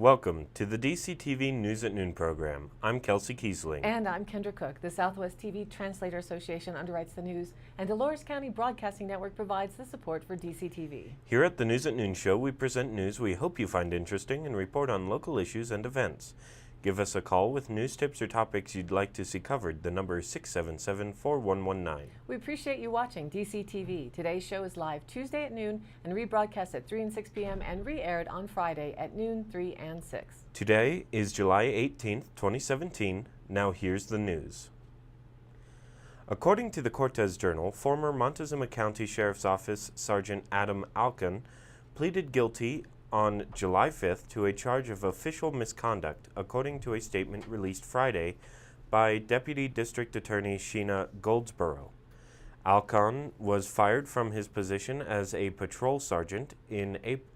Welcome to the DCTV News at Noon program. I'm Kelsey Kiesling. And I'm Kendra Cook. The Southwest TV Translator Association underwrites the news, and Dolores County Broadcasting Network provides the support for DCTV. Here at the News at Noon show, we present news we hope you find interesting and report on local issues and events. Give us a call with news tips or topics you'd like to see covered. The number is 677-4119. We appreciate you watching DCTV. Today's show is live Tuesday at noon and rebroadcast at 3 and 6 p.m. and re-aired on Friday at noon, 3 and 6. Today is July 18th, 2017. Now here's the news. According to the Cortez Journal, former Montezuma County Sheriff's Office Sergeant Adam Alkan pleaded guilty on July 5th to a charge of official misconduct, according to a statement released Friday by Deputy District Attorney Sheena Goldsboro. Alkan was fired from his position as a patrol sergeant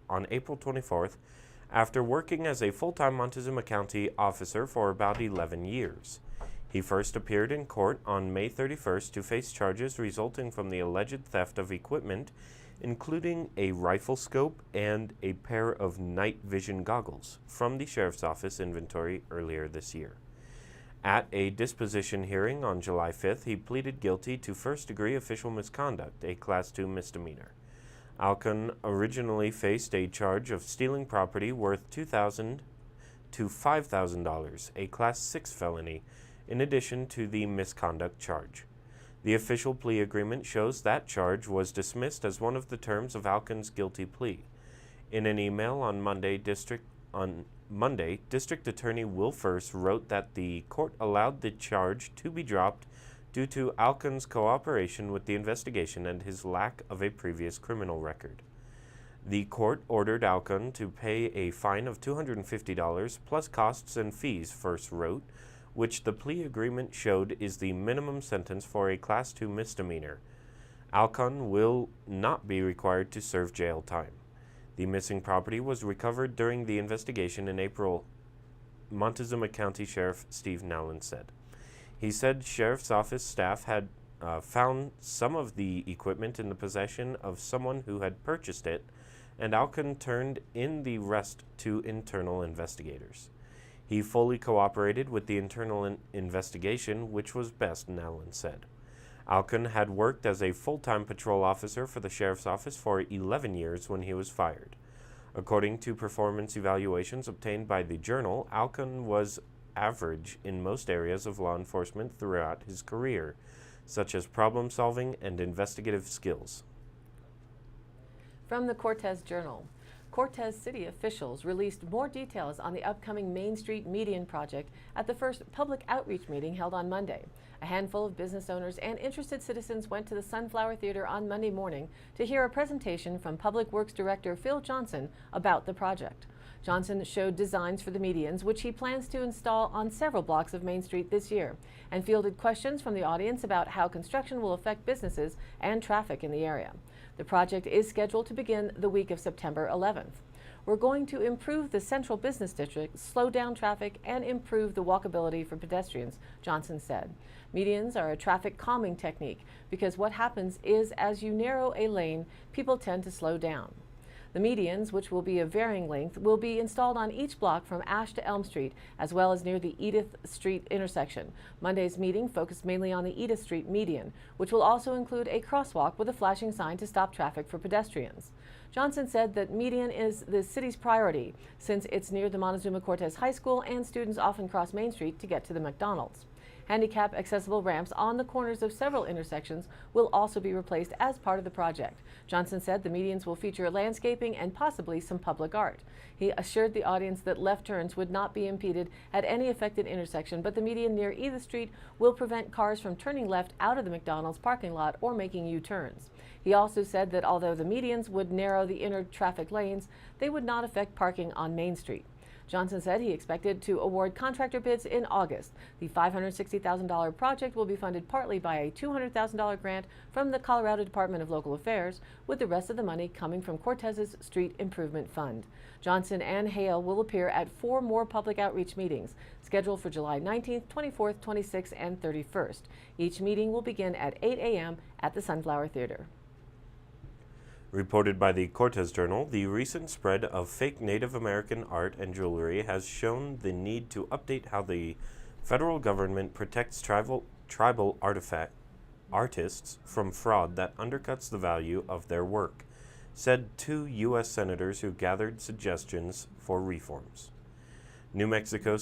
on April 24th after working as a full-time Montezuma County officer for about 11 years. He first appeared in court on May 31st to face charges resulting from the alleged theft of equipment, including a rifle scope and a pair of night vision goggles from the Sheriff's Office inventory earlier this year. At a disposition hearing on July 5th, he pleaded guilty to first-degree official misconduct, a Class II misdemeanor. Alkan originally faced a charge of stealing property worth $2,000 to $5,000, a Class 6 felony, in addition to the misconduct charge. The official plea agreement shows that charge was dismissed as one of the terms of Alkan's guilty plea. In an email on Monday, District Attorney Will First wrote that the court allowed the charge to be dropped due to Alkan's cooperation with the investigation and his lack of a previous criminal record. The court ordered Alkan to pay a fine of $250 plus costs and fees, First wrote, which the plea agreement showed is the minimum sentence for a Class II misdemeanor. Alkan will not be required to serve jail time. The missing property was recovered during the investigation in April, Montezuma County Sheriff Steve Nowlin said. He said Sheriff's Office staff had found some of the equipment in the possession of someone who had purchased it, and Alkan turned in the rest to internal investigators. He fully cooperated with the internal investigation, which was best, Nowlin said. Alkan had worked as a full-time patrol officer for the Sheriff's Office for 11 years when he was fired. According to performance evaluations obtained by the Journal, Alkan was average in most areas of law enforcement throughout his career, such as problem-solving and investigative skills. From the Cortez Journal, Cortez city officials released more details on the upcoming Main Street median project at the first public outreach meeting held on Monday. A handful of business owners and interested citizens went to the Sunflower Theater on Monday morning to hear a presentation from Public Works Director Phil Johnson about the project. Johnson showed designs for the medians, which he plans to install on several blocks of Main Street this year, and fielded questions from the audience about how construction will affect businesses and traffic in the area. The project is scheduled to begin the week of September 11th. We're going to improve the central business district, slow down traffic, and improve the walkability for pedestrians, Johnson said. Medians are a traffic calming technique because what happens is as you narrow a lane, people tend to slow down. The medians, which will be of varying length, will be installed on each block from Ash to Elm Street, as well as near the Edith Street intersection. Monday's meeting focused mainly on the Edith Street median, which will also include a crosswalk with a flashing sign to stop traffic for pedestrians. Johnson said that median is the city's priority, since it's near the Montezuma Cortez High School and students often cross Main Street to get to the McDonald's. Handicap accessible ramps on the corners of several intersections will also be replaced as part of the project. Johnson said the medians will feature landscaping and possibly some public art. He assured the audience that left turns would not be impeded at any affected intersection, but the median near Edith Street will prevent cars from turning left out of the McDonald's parking lot or making U-turns. He also said that although the medians would narrow the inner traffic lanes, they would not affect parking on Main Street. Johnson said he expected to award contractor bids in August. The $560,000 project will be funded partly by a $200,000 grant from the Colorado Department of Local Affairs, with the rest of the money coming from Cortez's Street Improvement Fund. Johnson and Hale will appear at 4 more public outreach meetings, scheduled for July 19th, 24th, 26th, and 31st. Each meeting will begin at 8 a.m. at the Sunflower Theater. Reported by the Cortez Journal, the recent spread of fake Native American art and jewelry has shown the need to update how the federal government protects tribal artists from fraud that undercuts the value of their work, said two U.S. senators who gathered suggestions for reforms. New Mexico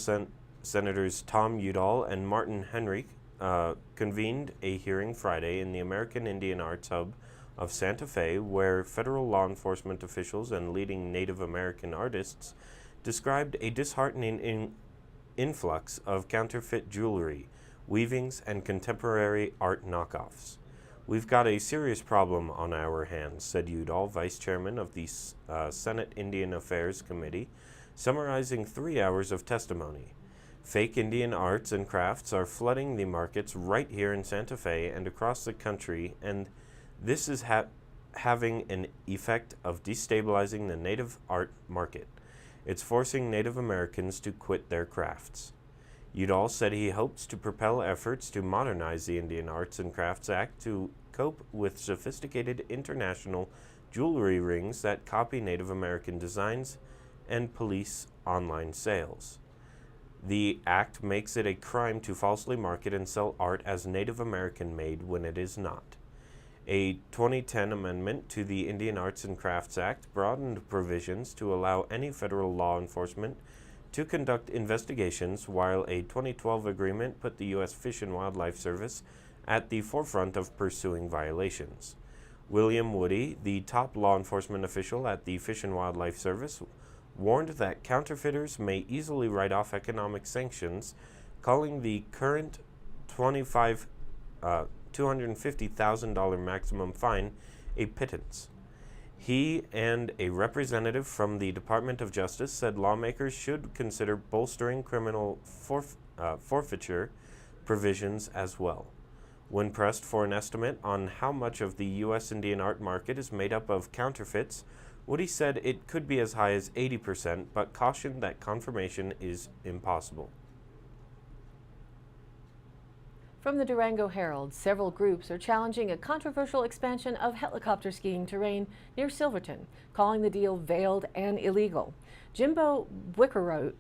Senators Tom Udall and Martin Henrich convened a hearing Friday in the American Indian Arts Hub of Santa Fe, where federal law enforcement officials and leading Native American artists described a disheartening influx of counterfeit jewelry, weavings, and contemporary art knockoffs. "We've got a serious problem on our hands," said Udall, vice chairman of the Senate Indian Affairs Committee, summarizing 3 hours of testimony. "Fake Indian arts and crafts are flooding the markets right here in Santa Fe and across the country, and this is having an effect of destabilizing the Native art market. It's forcing Native Americans to quit their crafts." Udall said he hopes to propel efforts to modernize the Indian Arts and Crafts Act to cope with sophisticated international jewelry rings that copy Native American designs and police online sales. The act makes it a crime to falsely market and sell art as Native American made when it is not. A 2010 amendment to the Indian Arts and Crafts Act broadened provisions to allow any federal law enforcement to conduct investigations, while a 2012 agreement put the U.S. Fish and Wildlife Service at the forefront of pursuing violations. William Woody, the top law enforcement official at the Fish and Wildlife Service, warned that counterfeiters may easily write off economic sanctions, calling the current $250,000 maximum fine a pittance. He and a representative from the Department of Justice said lawmakers should consider bolstering criminal forfeiture provisions as well. When pressed for an estimate on how much of the U.S. Indian art market is made up of counterfeits, Woody said it could be as high as 80%, but cautioned that confirmation is impossible. From the Durango Herald, several groups are challenging a controversial expansion of helicopter skiing terrain near Silverton, calling the deal veiled and illegal. Jimbo Buickrod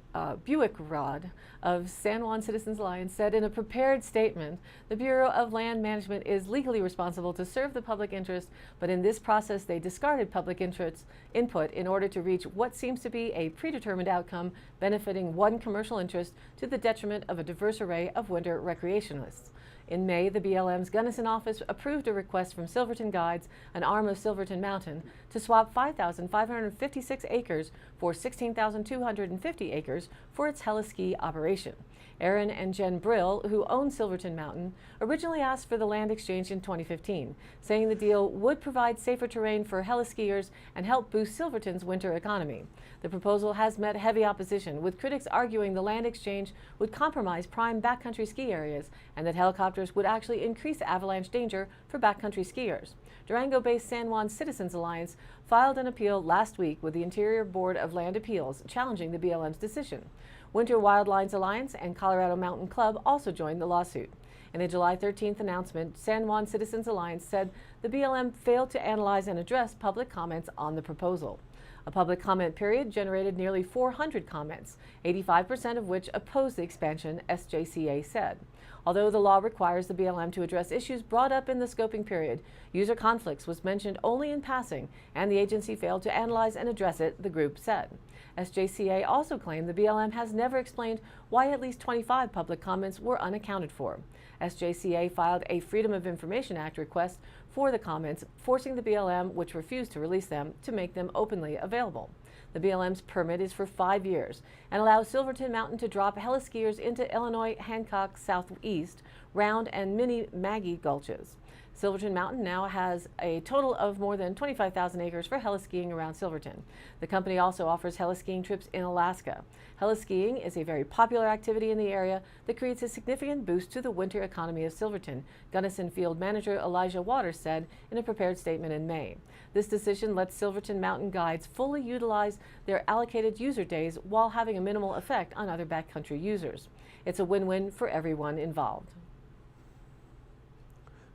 of San Juan Citizens Alliance said in a prepared statement, the Bureau of Land Management is legally responsible to serve the public interest, but in this process they discarded public interest input in order to reach what seems to be a predetermined outcome benefiting one commercial interest to the detriment of a diverse array of winter recreationists. In May, the BLM's Gunnison office approved a request from Silverton Guides, an arm of Silverton Mountain, to swap 5,556 acres for 16,250 acres for its heliski operation. Aaron and Jen Brill, who own Silverton Mountain, originally asked for the land exchange in 2015, saying the deal would provide safer terrain for heliskiers and help boost Silverton's winter economy. The proposal has met heavy opposition, with critics arguing the land exchange would compromise prime backcountry ski areas and that helicopters would actually increase avalanche danger for backcountry skiers. Durango-based San Juan Citizens Alliance filed an appeal last week with the Interior Board of Land Appeals, challenging the BLM's decision. Winter Wildlines Alliance and Colorado Mountain Club also joined the lawsuit. In a July 13th announcement, San Juan Citizens Alliance said the BLM failed to analyze and address public comments on the proposal. A public comment period generated nearly 400 comments, 85% of which opposed the expansion, SJCA said. Although the law requires the BLM to address issues brought up in the scoping period, user conflicts was mentioned only in passing, and the agency failed to analyze and address it, the group said. SJCA also claimed the BLM has never explained why at least 25 public comments were unaccounted for. SJCA filed a Freedom of Information Act request for the comments, forcing the BLM, which refused to release them, to make them openly available. The BLM's permit is for 5 years and allows Silverton Mountain to drop heliskiers into Illinois Hancock Southeast, Round, and Mini Maggie gulches. Silverton Mountain now has a total of more than 25,000 acres for heliskiing around Silverton. The company also offers heliskiing trips in Alaska. Heliskiing is a very popular activity in the area that creates a significant boost to the winter economy of Silverton, Gunnison Field Manager Elijah Waters said in a prepared statement in May. This decision lets Silverton Mountain Guides fully utilize their allocated user days while having a minimal effect on other backcountry users. It's a win-win for everyone involved.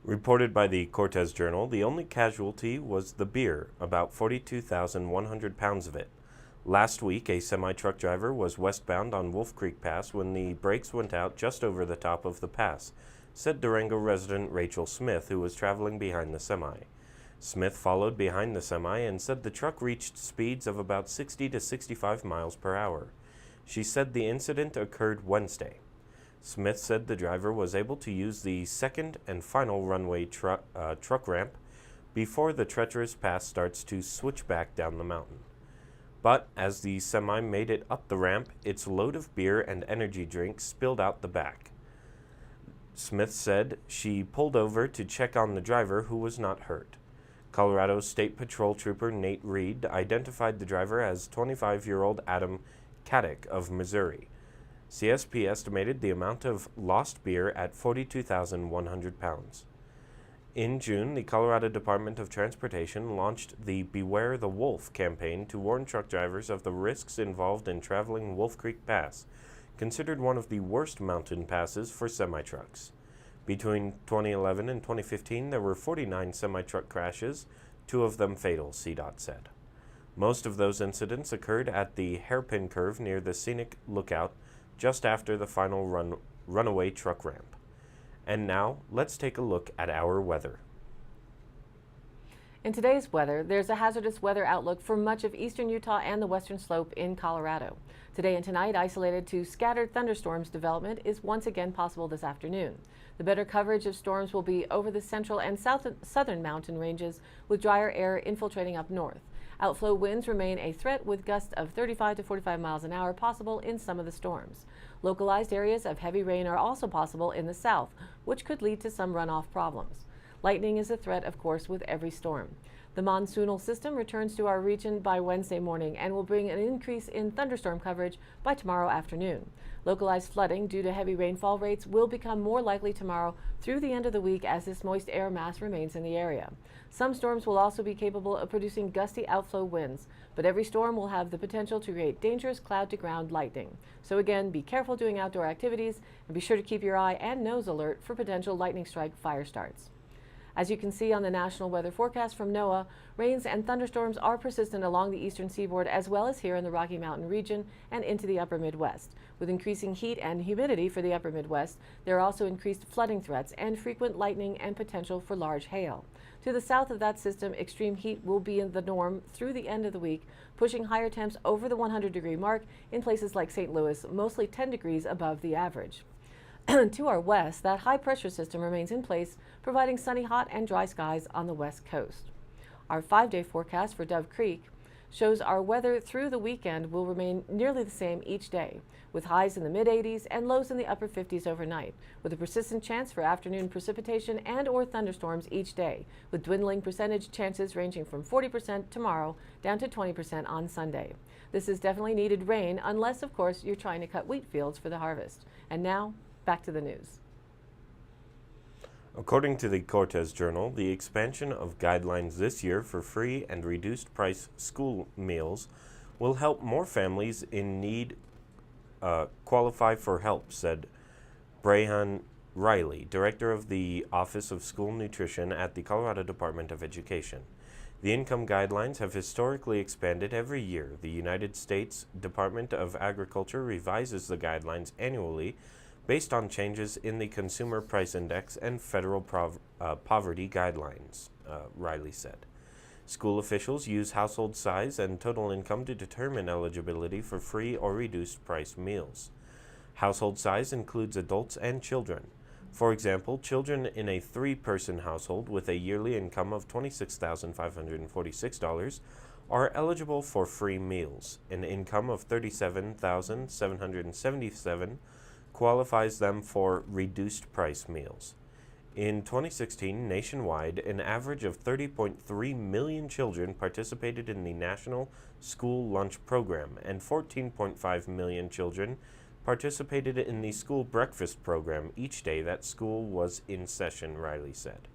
Reported by the Cortez Journal, the only casualty was the beer, about 42,100 pounds of it. Last week, a semi-truck driver was westbound on Wolf Creek Pass when the brakes went out just over the top of the pass, said Durango resident Rachel Smith, who was traveling behind the semi. Smith followed behind the semi and said the truck reached speeds of about 60 to 65 miles per hour. She said the incident occurred Wednesday. Smith said the driver was able to use the second and final runway truck ramp before the treacherous pass starts to switch back down the mountain. But as the semi made it up the ramp, its load of beer and energy drinks spilled out the back. Smith said she pulled over to check on the driver, who was not hurt. Colorado State Patrol Trooper Nate Reed identified the driver as 25-year-old Adam Caddick of Missouri. CSP estimated the amount of lost beer at 42,100 pounds. In June, the Colorado Department of Transportation launched the Beware the Wolf campaign to warn truck drivers of the risks involved in traveling Wolf Creek Pass, considered one of the worst mountain passes for semi-trucks. Between 2011 and 2015, there were 49 semi-truck crashes, 2 of them fatal, CDOT said. Most of those incidents occurred at the hairpin curve near the scenic lookout just after the final runaway truck ramp. And now, let's take a look at our weather. In today's weather, there's a hazardous weather outlook for much of eastern Utah and the western slope in Colorado. Today and tonight, isolated to scattered thunderstorms development is once again possible this afternoon. The better coverage of storms will be over the central and southern mountain ranges, with drier air infiltrating up north. Outflow winds remain a threat, with gusts of 35 to 45 miles an hour possible in some of the storms. Localized areas of heavy rain are also possible in the south, which could lead to some runoff problems. Lightning is a threat, of course, with every storm. The monsoonal system returns to our region by Wednesday morning and will bring an increase in thunderstorm coverage by tomorrow afternoon. Localized flooding due to heavy rainfall rates will become more likely tomorrow through the end of the week as this moist air mass remains in the area. Some storms will also be capable of producing gusty outflow winds, but every storm will have the potential to create dangerous cloud-to-ground lightning. So again, be careful doing outdoor activities and be sure to keep your eye and nose alert for potential lightning strike fire starts. As you can see on the National Weather Forecast from NOAA, rains and thunderstorms are persistent along the eastern seaboard as well as here in the Rocky Mountain region and into the upper Midwest. With increasing heat and humidity for the upper Midwest, there are also increased flooding threats and frequent lightning and potential for large hail. To the south of that system, extreme heat will be in the norm through the end of the week, pushing higher temps over the 100-degree mark in places like St. Louis, mostly 10 degrees above the average. To our west, that high-pressure system remains in place, providing sunny, hot, and dry skies on the west coast. Our 5-day forecast for Dove Creek shows our weather through the weekend will remain nearly the same each day, with highs in the mid-80s and lows in the upper 50s overnight, with a persistent chance for afternoon precipitation and/or thunderstorms each day, with dwindling percentage chances ranging from 40% tomorrow down to 20% on Sunday. This is definitely needed rain, unless, of course, you're trying to cut wheat fields for the harvest. And now, back to the news. According to the Cortez Journal, the expansion of guidelines this year for free and reduced price school meals will help more families in need qualify for help, said Brahan Riley, director of the Office of School Nutrition at the Colorado Department of Education. The income guidelines have historically expanded every year. The United States Department of Agriculture revises the guidelines annually based on changes in the Consumer Price Index and federal poverty guidelines, Riley said. School officials use household size and total income to determine eligibility for free or reduced price meals. Household size includes adults and children. For example, children in a 3-person household with a yearly income of $26,546 are eligible for free meals. An income of $37,777 qualifies them for reduced price meals. In 2016, nationwide, an average of 30.3 million children participated in the National School Lunch Program, and 14.5 million children participated in the school breakfast program each day that school was in session, Riley said.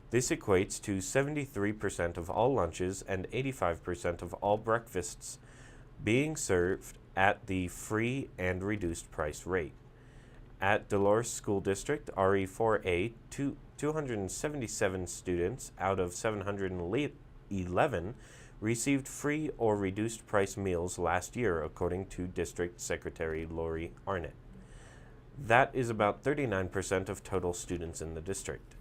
This equates to 73% of all lunches and 85% of all breakfasts being served at the free and reduced price rate. At Dolores School District, RE4A, 277 students out of 711 received free or reduced price meals last year, according to District Secretary Lori Arnett. That is about 39% of total students in the district.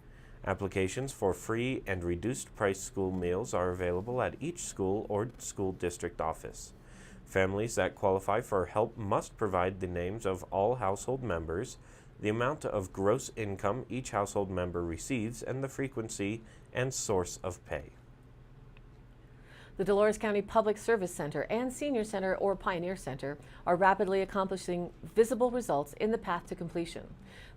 Applications for free and reduced price school meals are available at each school or school district office. Families that qualify for help must provide the names of all household members, the amount of gross income each household member receives, and the frequency and source of pay. The Dolores County Public Service Center and Senior Center or Pioneer Center are rapidly accomplishing visible results in the path to completion.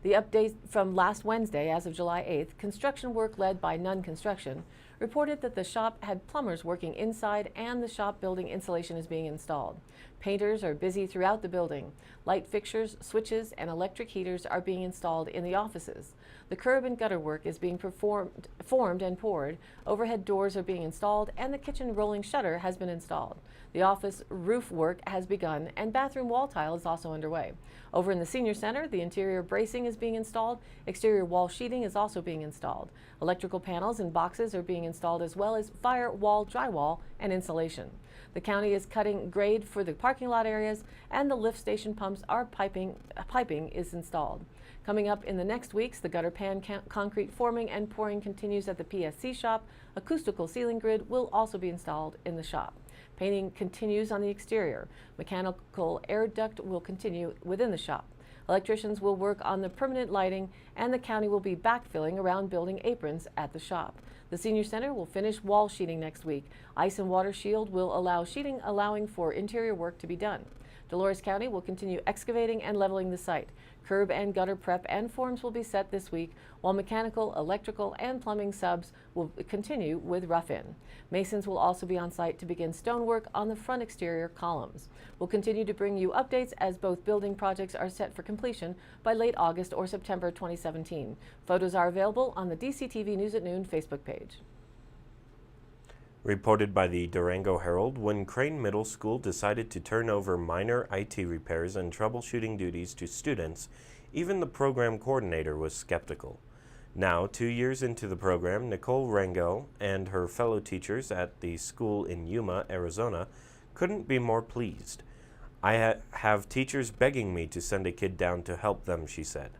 The update from last Wednesday, as of July 8th, construction work led by Nunn Construction reported that the shop had plumbers working inside and the shop building insulation is being installed. Painters are busy throughout the building. Light fixtures, switches, and electric heaters are being installed in the offices. The curb and gutter work is being formed and poured. Overhead doors are being installed and the kitchen rolling shutter has been installed. The office roof work has begun and bathroom wall tile is also underway. Over in the Senior Center, the interior bracing is being installed. Exterior wall sheeting is also being installed. Electrical panels and boxes are being installed, as well as firewall, drywall, and insulation. The county is cutting grade for the parking lot areas, and the lift station pumps are piping is installed. Coming up in the next weeks, the gutter pan concrete forming and pouring continues at the PSC shop. Acoustical ceiling grid will also be installed in the shop. Painting continues on the exterior. Mechanical air duct will continue within the shop. Electricians will work on the permanent lighting, and the county will be backfilling around building aprons at the shop. The Senior Center will finish wall sheeting next week. Ice and water shield will allow sheeting, allowing for interior work to be done. Dolores County will continue excavating and leveling the site. Curb and gutter prep and forms will be set this week, while mechanical, electrical, and plumbing subs will continue with rough-in. Masons will also be on site to begin stonework on the front exterior columns. We'll continue to bring you updates as both building projects are set for completion by late August or September 2017. Photos are available on the DCTV News at Noon Facebook page. Reported by the Durango Herald, when Crane Middle School decided to turn over minor IT repairs and troubleshooting duties to students, even the program coordinator was skeptical. Now, 2 years into the program, Nicole Rangel and her fellow teachers at the school in Yuma, Arizona, couldn't be more pleased. I have teachers begging me to send a kid down to help them, she said.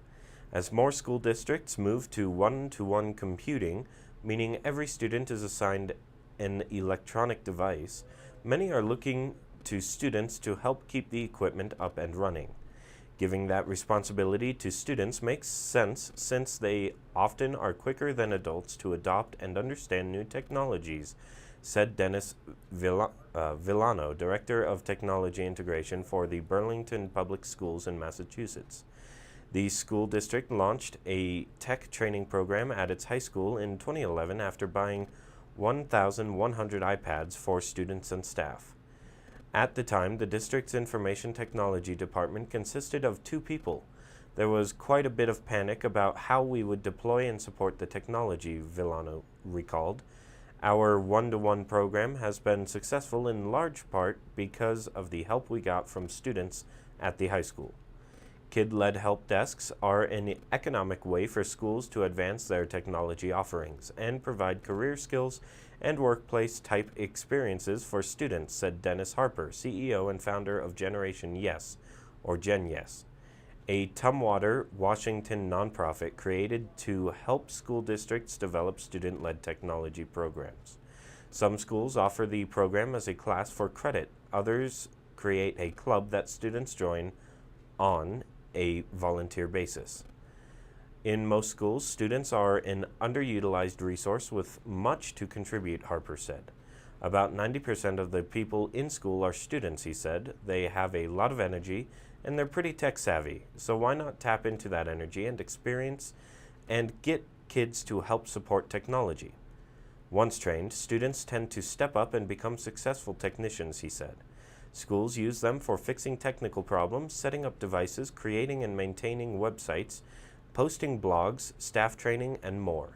As more school districts move to one-to-one computing, meaning every student is assigned an electronic device, many are looking to students to help keep the equipment up and running. Giving that responsibility to students makes sense, since they often are quicker than adults to adopt and understand new technologies, said Dennis Villano, Director of Technology Integration for the Burlington Public Schools in Massachusetts. The school district launched a tech training program at its high school in 2011 after buying 1,100 iPads for students and staff. At the time, the district's information technology department consisted of 2 people. There was quite a bit of panic about how we would deploy and support the technology, Villano recalled. Our one-to-one program has been successful in large part because of the help we got from students at the high school. Kid-led help desks are an economic way for schools to advance their technology offerings and provide career skills and workplace-type experiences for students, said Dennis Harper, CEO and founder of Generation Yes, or Gen Yes, a Tumwater, Washington nonprofit created to help school districts develop student-led technology programs. Some schools offer the program as a class for credit. Others create a club that students join on a volunteer basis. In most schools, students are an underutilized resource with much to contribute, Harper said. About 90% of the people in school are students, he said. They have a lot of energy and they're pretty tech savvy, so why not tap into that energy and experience and get kids to help support technology? Once trained, students tend to step up and become successful technicians, he said. Schools use them for fixing technical problems, setting up devices, creating and maintaining websites, posting blogs, staff training, and more.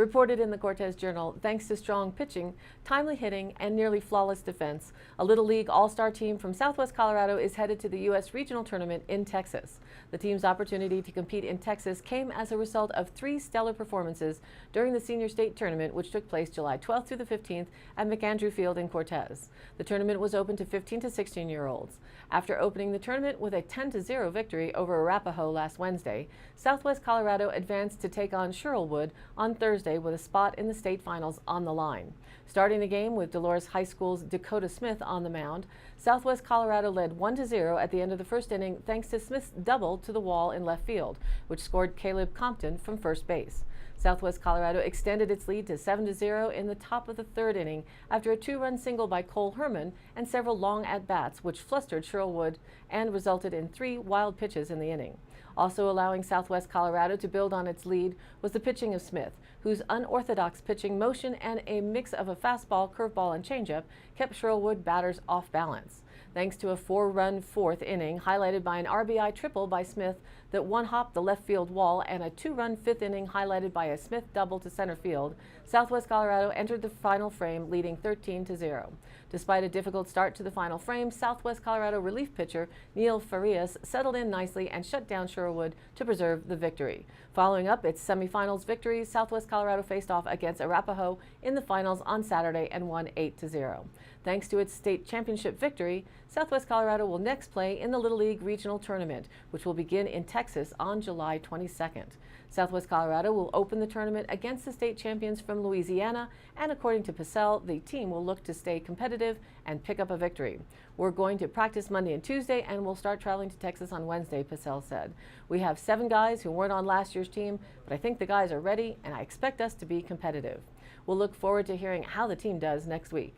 Reported in the Cortez Journal, thanks to strong pitching, timely hitting, and nearly flawless defense, a Little League All-Star team from Southwest Colorado is headed to the U.S. Regional Tournament in Texas. The team's opportunity to compete in Texas came as a result of 3 stellar performances during the Senior State Tournament, which took place July 12th through the 15th at McAndrew Field in Cortez. The tournament was open to 15 to 16-year-olds. After opening the tournament with a 10-0 victory over Arapahoe last Wednesday, Southwest Colorado advanced to take on Sherwood on Thursday with a spot in the state finals on the line. Starting the game with Dolores High School's Dakota Smith on the mound, Southwest Colorado led 1-0 at the end of the first inning thanks to Smith's double to the wall in left field, which scored Caleb Compton from first base. Southwest Colorado extended its lead to 7-0 in the top of the third inning after a 2-run single by Cole Herman and several long at-bats, which flustered Sherwood and resulted in 3 wild pitches in the inning. Also allowing Southwest Colorado to build on its lead was the pitching of Smith, whose unorthodox pitching motion and a mix of a fastball, curveball, and changeup kept Sherwood batters off balance. Thanks to a 4-run fourth inning highlighted by an RBI triple by Smith that one-hopped the left field wall and a 2-run fifth inning highlighted by a Smith double to center field, Southwest Colorado entered the final frame leading 13-0. Despite a difficult start to the final frame, Southwest Colorado relief pitcher Neil Farias settled in nicely and shut down Sherwood to preserve the victory. Following up its semifinals victory, Southwest Colorado faced off against Arapahoe in the finals on Saturday and won 8-0. Thanks to its state championship victory, Southwest Colorado will next play in the Little League Regional Tournament, which will begin in Texas on July 22nd. Southwest Colorado will open the tournament against the state champions from Louisiana, and according to Pacell, the team will look to stay competitive and pick up a victory. We're going to practice Monday and Tuesday, and we'll start traveling to Texas on Wednesday, Pacell said. We have 7 guys who weren't on last year's team, but I think the guys are ready, and I expect us to be competitive. We'll look forward to hearing how the team does next week.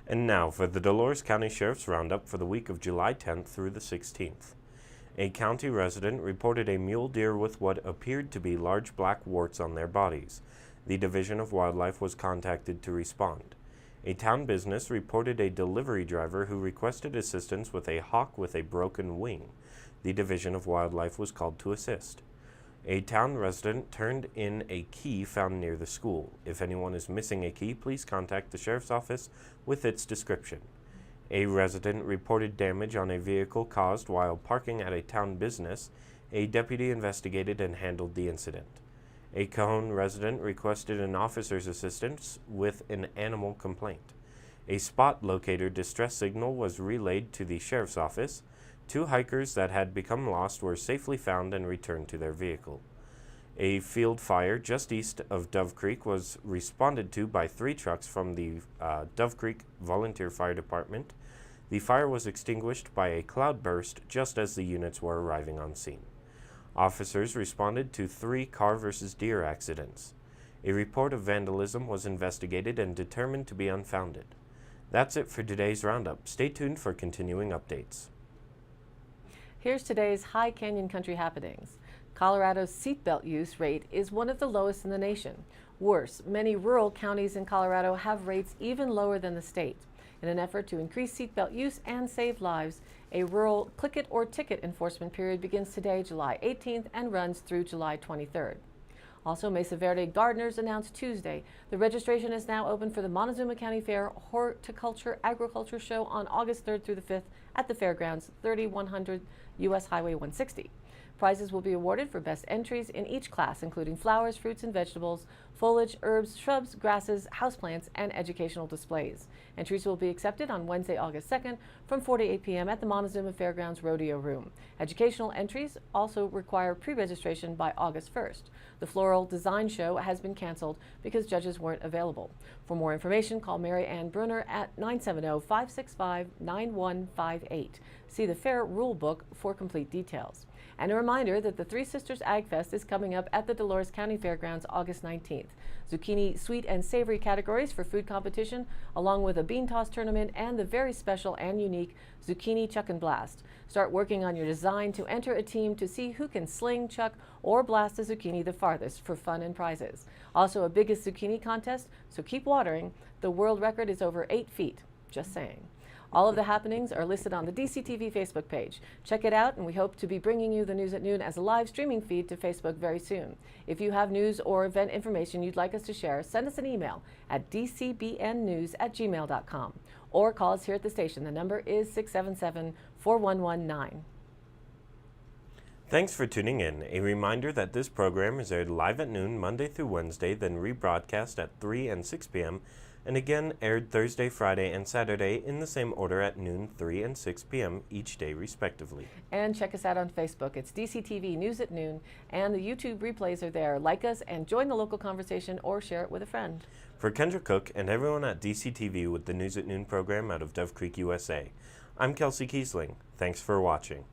And now for the Dolores County Sheriff's Roundup for the week of July 10th through the 16th. A county resident reported a mule deer with what appeared to be large black warts on their bodies. The Division of Wildlife was contacted to respond. A town business reported a delivery driver who requested assistance with a hawk with a broken wing. The Division of Wildlife was called to assist. A town resident turned in a key found near the school. If anyone is missing a key, please contact the sheriff's office with its description. A resident reported damage on a vehicle caused while parking at a town business. A deputy investigated and handled the incident. A Cajon resident requested an officer's assistance with an animal complaint. A spot locator distress signal was relayed to the sheriff's office. 2 hikers that had become lost were safely found and returned to their vehicle. A field fire just east of Dove Creek was responded to by 3 trucks from the Dove Creek Volunteer Fire Department. The fire was extinguished by a cloudburst just as the units were arriving on scene. Officers responded to 3 car versus deer accidents. A report of vandalism was investigated and determined to be unfounded. That's it for today's roundup. Stay tuned for continuing updates. Here's today's High Canyon Country happenings. Colorado's seatbelt use rate is one of the lowest in the nation. Worse, many rural counties in Colorado have rates even lower than the state. In an effort to increase seatbelt use and save lives, a rural click it or ticket enforcement period begins today, July 18th, and runs through July 23rd. Also, Mesa Verde Gardeners announced Tuesday the registration is now open for the Montezuma County Fair Horticulture Agriculture Show on August 3rd through the 5th at the fairgrounds, 3100 U.S. Highway 160. Prizes will be awarded for best entries in each class, including flowers, fruits and vegetables, foliage, herbs, shrubs, grasses, houseplants, and educational displays. Entries will be accepted on Wednesday, August 2nd from 4 to 8 p.m. at the Montezuma Fairgrounds Rodeo Room. Educational entries also require pre-registration by August 1st. The Floral Design Show has been canceled because judges weren't available. For more information, call Mary Ann Brunner at 970-565-9158. See the fair rule book for complete details. And a reminder that the Three Sisters Ag Fest is coming up at the Dolores County Fairgrounds August 19th. Zucchini sweet and savory categories for food competition, along with a bean toss tournament and the very special and unique Zucchini Chuck and Blast. Start working on your design to enter a team to see who can sling, chuck, or blast a zucchini the farthest for fun and prizes. Also a biggest zucchini contest, so keep watering. The world record is over 8 feet. Just saying. All of the happenings are listed on the DCTV Facebook page. Check it out, and we hope to be bringing you the News at Noon as a live streaming feed to Facebook very soon. If you have news or event information you'd like us to share, send us an email at dcbnnews@gmail.com or call us here at the station. The number is 677-4119. Thanks for tuning in. A reminder that this program is aired live at noon Monday through Wednesday, then rebroadcast at 3 and 6 p.m., and again aired Thursday, Friday, and Saturday in the same order at noon, 3 and 6 p.m. each day, respectively. And check us out on Facebook. It's DCTV News at Noon, and the YouTube replays are there. Like us and join the local conversation or share it with a friend. For Kendra Cook and everyone at DCTV with the News at Noon program out of Dove Creek, USA, I'm Kelsey Kiesling. Thanks for watching.